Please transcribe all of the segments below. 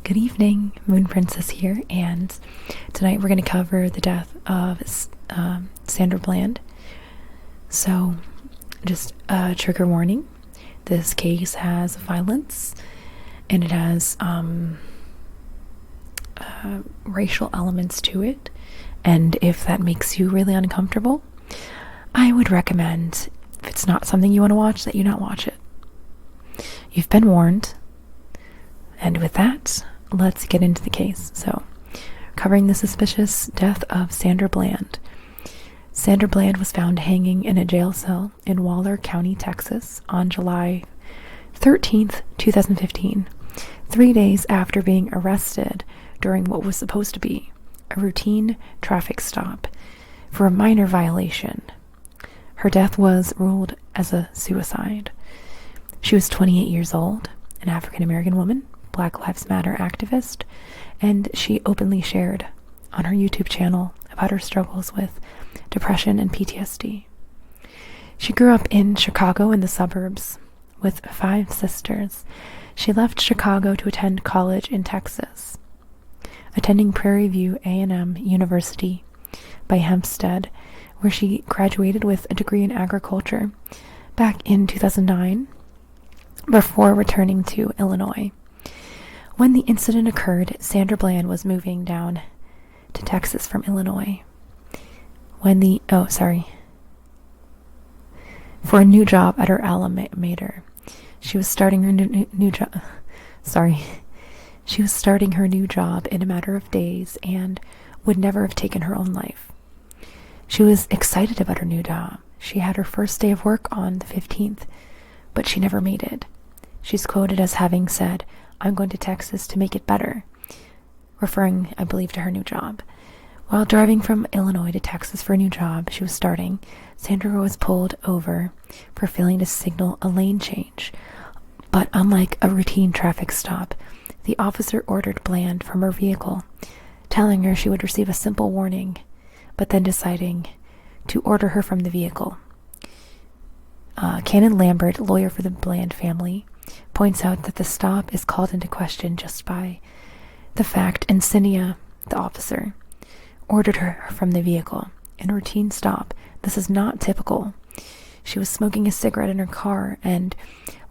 Good evening, Moon Princess here, and tonight we're going to cover the death of Sandra Bland. So, just a trigger warning, this case has violence, and it has racial elements to it, and if that makes you really uncomfortable, I would recommend, if it's not something you want to watch, that you not watch it. You've been warned. And with that, let's get into the case. So, covering the suspicious death of Sandra Bland. Sandra Bland was found hanging in a jail cell in Waller County, Texas on July 13th, 2015, 3 days after being arrested during what was supposed to be a routine traffic stop for a minor violation. Her death was ruled as a suicide. She was 28 years old, an African-American woman, Black Lives Matter activist, and she openly shared on her YouTube channel about her struggles with depression and PTSD. She grew up in Chicago in the suburbs with 5 sisters. She left Chicago to attend college in Texas, attending Prairie View A&M University by Hempstead, where she graduated with a degree in agriculture back in 2009 before returning to Illinois. When the incident occurred, Sandra Bland was moving down to Texas from Illinois. For a new job at her alma mater. She was starting her new job. She was starting her new job in a matter of days and would never have taken her own life. She was excited about her new job. She had her first day of work on the 15th, but she never made it. She's quoted as having said, "I'm going to Texas to make it better," referring, I believe, to her new job. While driving from Illinois to Texas for a new job she was starting, Sandra was pulled over for failing to signal a lane change. But unlike a routine traffic stop, the officer ordered Bland from her vehicle, telling her she would receive a simple warning, but then deciding to order her from the vehicle. Canon Lambert, lawyer for the Bland family, points out that the stop is called into question just by the fact Insignia, the officer, ordered her from the vehicle. In a routine stop, this is not typical. She was smoking a cigarette in her car and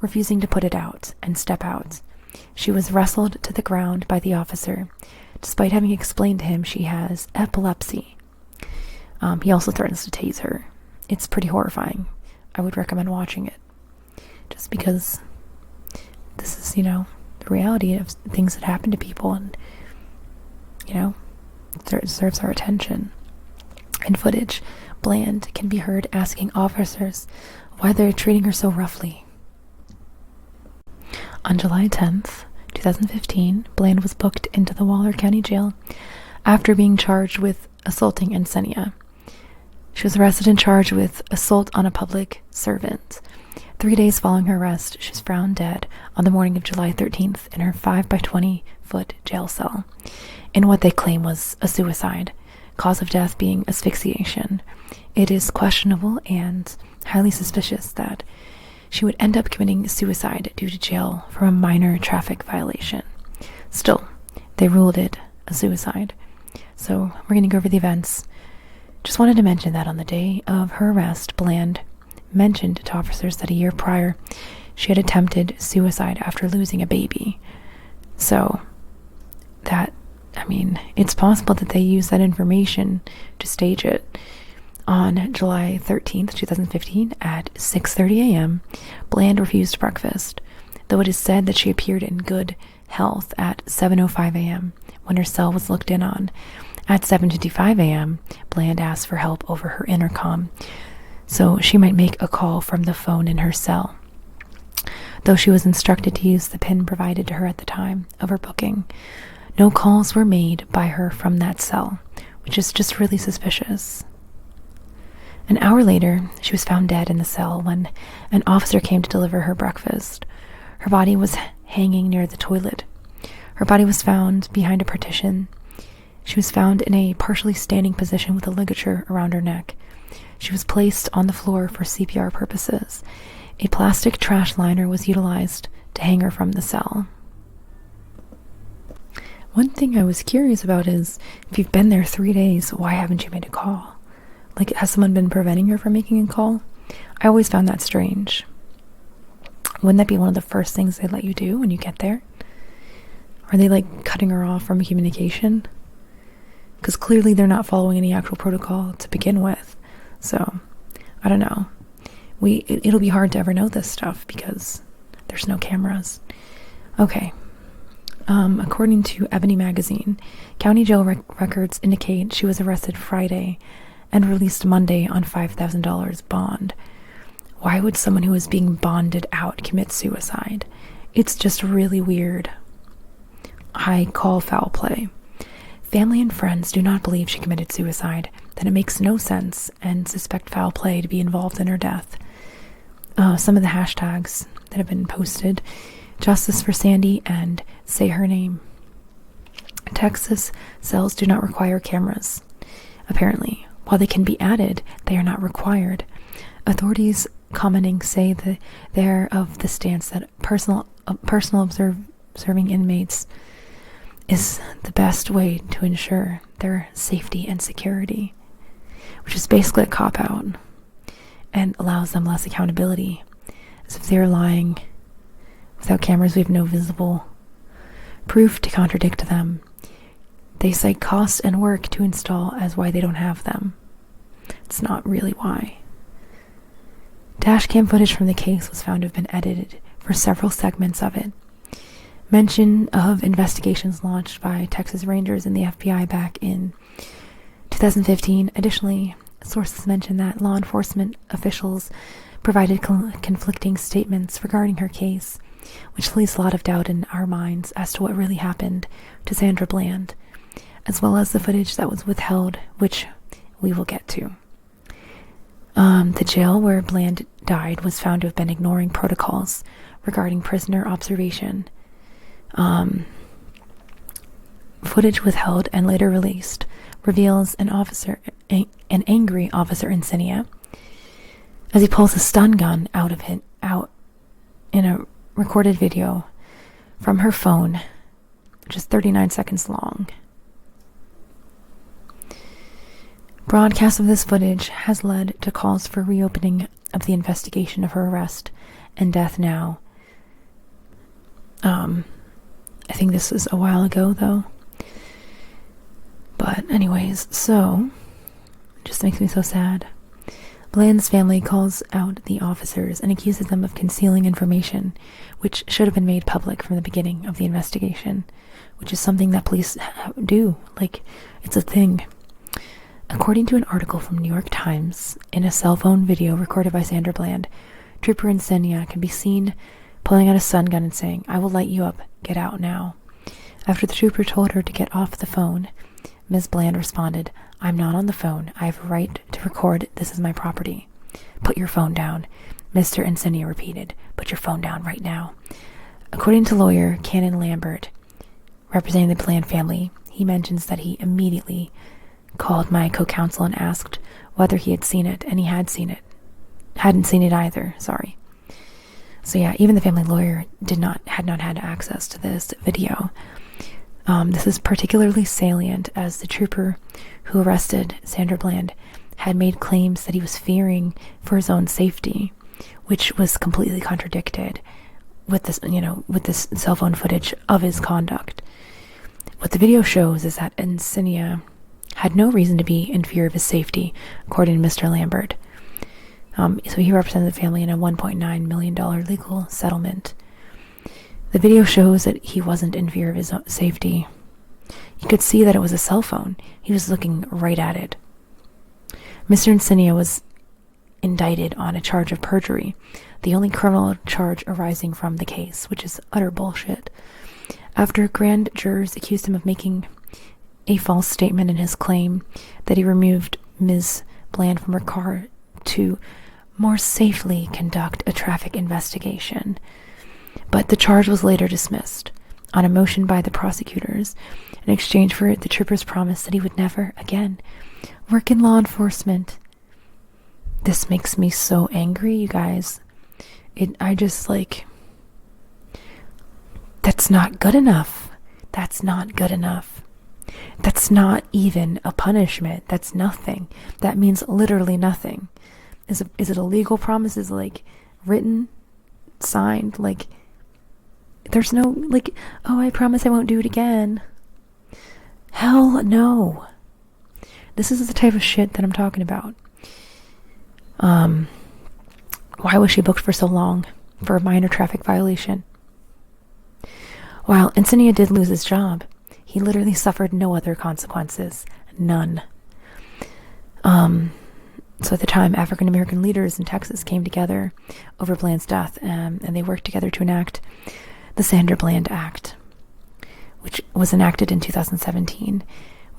refusing to put it out and step out. She was wrestled to the ground by the officer, despite having explained to him she has epilepsy. He also threatens to tase her. It's pretty horrifying. I would recommend watching it, just because this is, the reality of things that happen to people, and, it deserves our attention. In footage, Bland can be heard asking officers why they're treating her so roughly. On July 10th, 2015, Bland was booked into the Waller County Jail after being charged with assaulting Insignia. She was arrested and charged with assault on a public servant. 3 days following her arrest, she was found dead on the morning of July 13th in her 5 by 20-foot jail cell, in what they claim was a suicide, cause of death being asphyxiation. It is questionable and highly suspicious that she would end up committing suicide due to jail from a minor traffic violation. Still, they ruled it a suicide. So we're going to go over the events. Just wanted to mention that on the day of her arrest, Bland mentioned to officers that a year prior she had attempted suicide after losing a baby. So it's possible that they used that information to stage it. On July 13th, 2015, at 6:30 a.m., Bland refused breakfast, though it is said that she appeared in good health at 7:05 a.m. when her cell was looked in on. At 7:55 a.m., Bland asked for help over her intercom, so she might make a call from the phone in her cell, though she was instructed to use the PIN provided to her at the time of her booking. No calls were made by her from that cell, which is just really suspicious. An hour later, she was found dead in the cell when an officer came to deliver her breakfast. Her body was hanging near the toilet. Her body was found behind a partition. She was found in a partially standing position with a ligature around her neck. She was placed on the floor for CPR purposes. A plastic trash liner was utilized to hang her from the cell. One thing I was curious about is, if you've been there 3 days, why haven't you made a call? Like, has someone been preventing her from making a call? I always found that strange. Wouldn't that be one of the first things they let you do when you get there? Are they like cutting her off from communication? Because clearly they're not following any actual protocol to begin with. So, I don't know. It'll be hard to ever know this stuff because there's no cameras. Okay. According to Ebony Magazine, county jail records indicate she was arrested Friday and released Monday on $5,000 bond. Why would someone who is being bonded out commit suicide? It's just really weird. I call foul play. Family and friends do not believe she committed suicide, that it makes no sense, and suspect foul play to be involved in her death. Some of the hashtags that have been posted: Justice for Sandy and Say Her Name. Texas cells do not require cameras. Apparently, while they can be added, they are not required. Authorities commenting say that they're of the stance that personal observing inmates is the best way to ensure their safety and security, which is basically a cop-out and allows them less accountability, as if they're lying. Without cameras, we have no visible proof to contradict them. They cite cost and work to install as why they don't have them. It's not really why. Dashcam footage from the case was found to have been edited for several segments of it. Mention of investigations launched by Texas Rangers and the FBI back in 2015. Additionally, sources mention that law enforcement officials provided conflicting statements regarding her case, which leaves a lot of doubt in our minds as to what really happened to Sandra Bland, as well as the footage that was withheld, which we will get to. The jail where Bland died was found to have been ignoring protocols regarding prisoner observation. Footage withheld and later released reveals an angry officer insignia as he pulls a stun gun out in a recorded video from her phone, which is 39 seconds long. Broadcast of this footage has led to calls for reopening of the investigation of her arrest and death now. I think this is a while ago, though. But anyways, so, it just makes me so sad. Bland's family calls out the officers and accuses them of concealing information, which should have been made public from the beginning of the investigation, which is something that police do. Like, it's a thing. According to an article from New York Times, in a cell phone video recorded by Sandra Bland, Trooper Insignia can be seen pulling out a stun gun and saying, "I will light you up, get out now." After the trooper told her to get off the phone, Ms. Bland responded, "I'm not on the phone. I have a right to record. This is my property." "Put your phone down," Mr. Insignia repeated. "Put your phone down right now." According to lawyer Canon Lambert, representing the Bland family, he mentions that he immediately called my co-counsel and asked whether he had seen it, and he hadn't seen it either. Sorry. So yeah, even the family lawyer had not had access to this video. This is particularly salient as the trooper who arrested Sandra Bland had made claims that he was fearing for his own safety, which was completely contradicted with this cell phone footage of his conduct. What the video shows is that Insignia had no reason to be in fear of his safety, according to Mr. Lambert. So he represented the family in a $1.9 million legal settlement. The video shows that he wasn't in fear of his safety. You could see that it was a cell phone. He was looking right at it. Mr. Insignia was indicted on a charge of perjury, the only criminal charge arising from the case, which is utter bullshit. After grand jurors accused him of making a false statement in his claim that he removed Ms. Bland from her car to more safely conduct a traffic investigation. But the charge was later dismissed on a motion by the prosecutors. In exchange for it, the troopers promised that he would never again work in law enforcement. This makes me so angry, you guys. That's not good enough. That's not good enough. That's not even a punishment. That's nothing. That means literally nothing. Is it a legal promise? Is it like written, signed? Like, there's no, like, oh, I promise I won't do it again. Hell no. This is the type of shit that I'm talking about. Why was she booked for so long for a minor traffic violation? While Encinia did lose his job, he literally suffered no other consequences. None. So at the time, African American leaders in Texas came together over Bland's death, and they worked together to enact the Sandra Bland Act, which was enacted in 2017,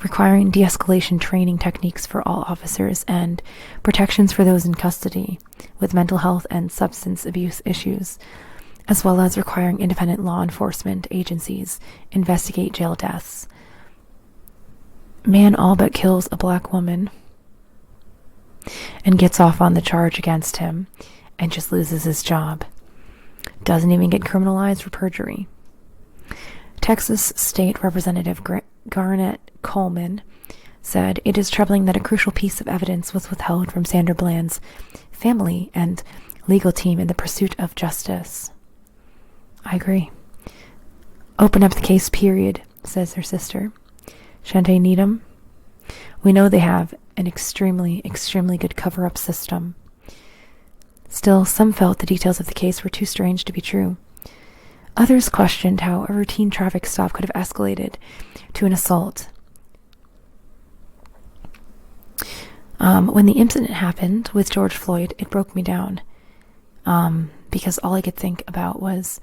requiring de-escalation training techniques for all officers and protections for those in custody with mental health and substance abuse issues, as well as requiring independent law enforcement agencies investigate jail deaths. Man all but kills a black woman and gets off on the charge against him and just loses his job. Doesn't even get criminalized for perjury. Texas State Representative Garnett Coleman said, "It is troubling that a crucial piece of evidence was withheld from Sandra Bland's family and legal team in the pursuit of justice." I agree. "Open up the case, period," says her sister, Shantae Needham. "We know they have an extremely, extremely good cover-up system." Still, some felt the details of the case were too strange to be true. Others questioned how a routine traffic stop could have escalated to an assault. When the incident happened with George Floyd, it broke me down, because all I could think about was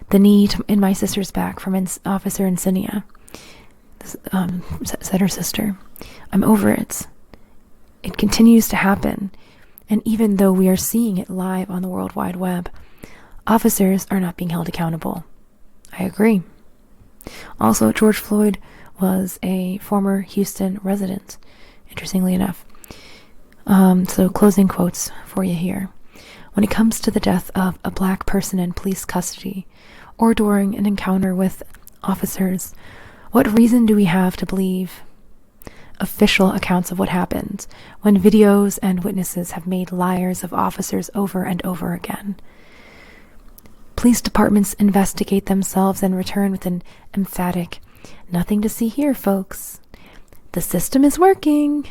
the knee in my sister's back from Officer Encinia. Said her sister. "I'm over it. It continues to happen. And even though we are seeing it live on the World Wide Web, officers are not being held accountable." I agree. Also, George Floyd was a former Houston resident, interestingly enough. So closing quotes for you here. "When it comes to the death of a black person in police custody or during an encounter with officers, what reason do we have to believe official accounts of what happened when videos and witnesses have made liars of officers over and over again? Police departments investigate themselves and return with an emphatic, 'Nothing to see here, folks. The system is working.'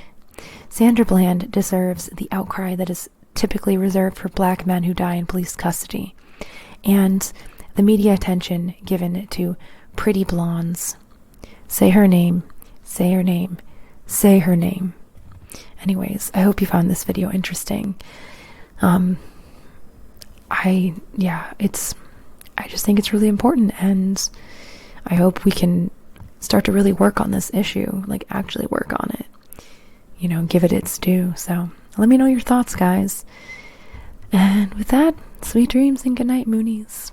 Sandra Bland deserves the outcry that is typically reserved for black men who die in police custody, and the media attention given to pretty blondes. Say her name, say her name, say her name." Anyways, I hope you found this video interesting. I just think it's really important, and I hope we can start to really work on this issue, like actually work on it, give it its due. So let me know your thoughts, guys. And with that, sweet dreams and good night, Moonies.